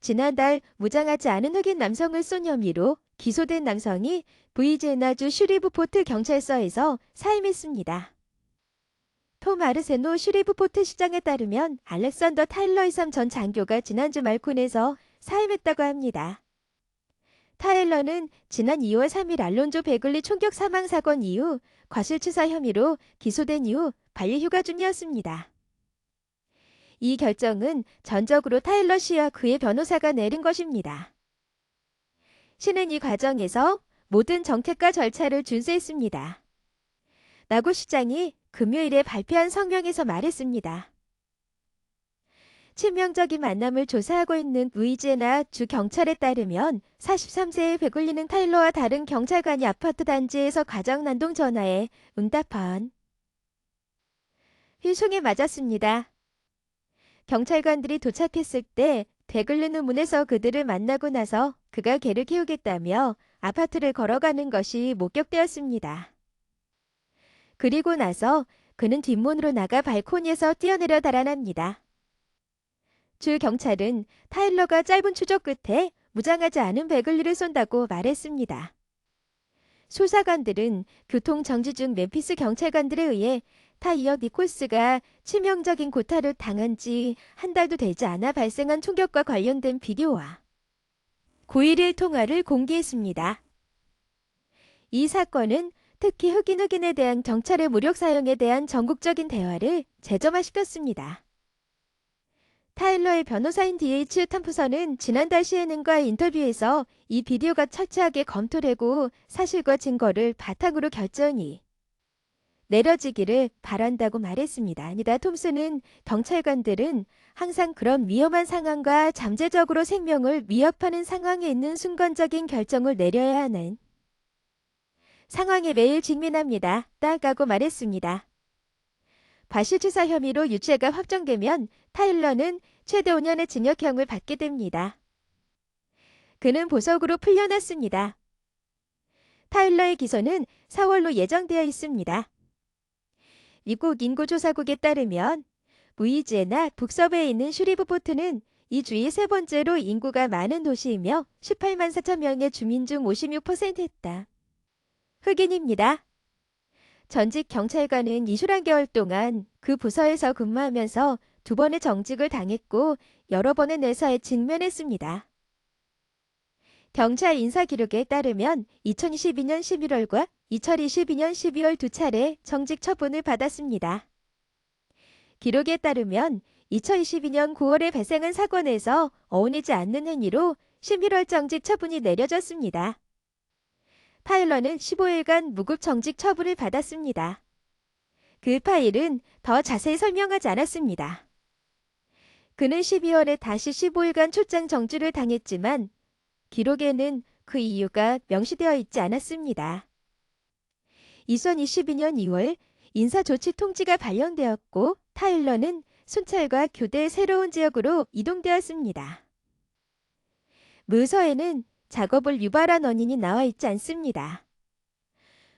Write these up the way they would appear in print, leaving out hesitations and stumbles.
지난달 무장하지 않은 흑인 남성을 쏜 혐의로 기소된 남성이 브이제나주 슈리브포트 경찰서에서 사임했습니다. 톰 아르세노 슈리브포트 시장에 따르면 알렉산더 타일러 이삼 전 장교가 지난주 말콘에서 사임했다고 합니다. 타일러는 지난 2월 3일 알론조 베글리 총격 사망 사건 이후 과실치사 혐의로 기소된 이후 반려휴가 중이었습니다. 이 결정은 전적으로 타일러 씨와 그의 변호사가 내린 것입니다. 시는 이 과정에서 모든 정책과 절차를 준수했습니다. 나고 시장이 금요일에 발표한 성명에서 말했습니다. 치명적인 만남을 조사하고 있는 루이지애나 주 경찰에 따르면 43세의 베글리는 타일러와 다른 경찰관이 아파트 단지에서 가정 난동 전화에 응답한 휘송에 맞았습니다. 경찰관들이 도착했을 때 베글리는 문에서 그들을 만나고 나서 그가 개를 키우겠다며 아파트를 걸어가는 것이 목격되었습니다. 그리고 나서 그는 뒷문으로 나가 발코니에서 뛰어내려 달아납니다. 주 경찰은 타일러가 짧은 추적 끝에 무장하지 않은 베글리를 쏜다고 말했습니다. 수사관들은 교통정지 중 멤피스 경찰관들에 의해 타이어 니콜스가 치명적인 고타를 당한 지 한 달도 되지 않아 발생한 총격과 관련된 비디오와 9.11 통화를 공개했습니다. 이 사건은 특히 흑인에 대한 경찰의 무력 사용에 대한 전국적인 대화를 재점화시켰습니다. 타일러의 변호사인 DH 탐프선은 지난달 CNN과의 인터뷰에서 이 비디오가 철저하게 검토되고 사실과 증거를 바탕으로 결정이 내려지기를 바란다고 말했습니다. 아니다. 톰슨은 경찰관들은 항상 그런 위험한 상황과 잠재적으로 생명을 위협하는 상황에 있는 순간적인 결정을 내려야 하는 상황에 매일 직면합니다. 라고 말했습니다. 과실치사 혐의로 유죄가 확정되면 타일러는 최대 5년의 징역형을 받게 됩니다. 그는 보석으로 풀려났습니다. 타일러의 기소는 4월로 예정되어 있습니다. 미국 인구조사국에 따르면 루이지애나 북서부에 있는 슈리브포트는 이 주의 세 번째로 인구가 많은 도시이며 18만 4천 명의 주민 중 56%였다. 흑인입니다. 전직 경찰관은 21개월 동안 그 부서에서 근무하면서 2번의 정직을 당했고 여러 번의 내사에 직면했습니다. 경찰 인사 기록에 따르면 2022년 11월과 2022년 12월 2차례 정직 처분을 받았습니다. 기록에 따르면 2022년 9월에 발생한 사건에서 어울리지 않는 행위로 11월 정직 처분이 내려졌습니다. 타일러는 15일간 무급 정직 처분을 받았습니다. 그 파일은 더 자세히 설명하지 않았습니다. 그는 12월에 다시 15일간 출장 정지를 당했지만 기록에는 그 이유가 명시되어 있지 않았습니다. 2022년 2월 인사조치 통지가 발령되었고 타일러는 순찰과 교대의 새로운 지역으로 이동되었습니다. 문서에는 작업을 유발한 원인이 나와 있지 않습니다.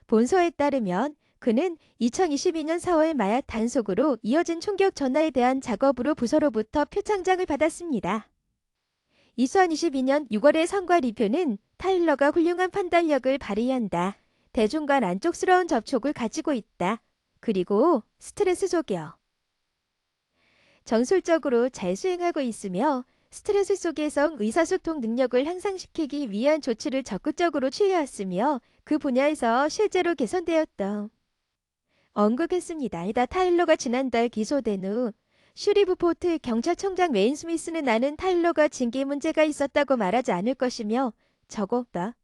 본서에 따르면 그는 2022년 4월 마약 단속으로 이어진 총격 전화에 대한 작업으로 부서로부터 표창장을 받았습니다. 2022년 6월의 성과 리뷰는 타일러가 훌륭한 판단력을 발휘한다. 대중과 만족스러운 접촉을 가지고 있다. 그리고 스트레스 속여 전술적으로 잘 수행하고 있으며 스트레스 속에서 의사소통 능력을 향상시키기 위한 조치를 적극적으로 취해왔으며 그 분야에서 실제로 개선되었다. 언급했습니다. 이다 타일러가 지난달 기소된 후 슈리브포트 경찰청장 웨인 스미스는 나는 타일러가 징계 문제가 있었다고 말하지 않을 것이며 적었다.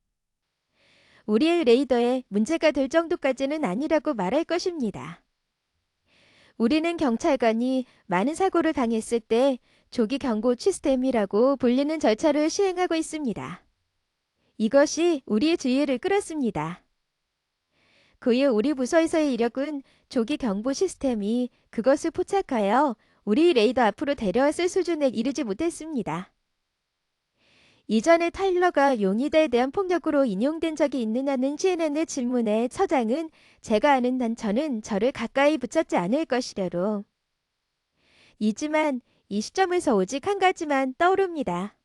우리의 레이더에 문제가 될 정도까지는 아니라고 말할 것입니다. 우리는 경찰관이 많은 사고를 당했을 때 조기 경고 시스템이라고 불리는 절차를 시행하고 있습니다. 이것이 우리의 주의를 끌었습니다. 그의 우리 부서에서의 이력은 조기 경보 시스템이 그것을 포착하여 우리 레이더 앞으로 데려왔을 수준에 이르지 못했습니다. 이전에 타일러가 용의자에 대한 폭력으로 인용된 적이 있느냐는 CNN의 질문에 서장은 제가 아는 한 저는 저를 가까이 붙잡지 않을 것이래로. 이지만 이 시점에서 오직 한 가지만 떠오릅니다.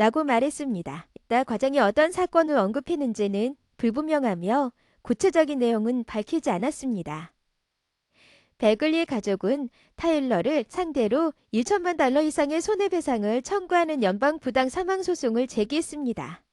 라고 말했습니다. 나 과장이 어떤 사건을 언급했는지는 불분명하며 구체적인 내용은 밝히지 않았습니다. 베글리 가족은 타일러를 상대로 1천만 달러 이상의 손해배상을 청구하는 연방 부당 사망 소송을 제기했습니다.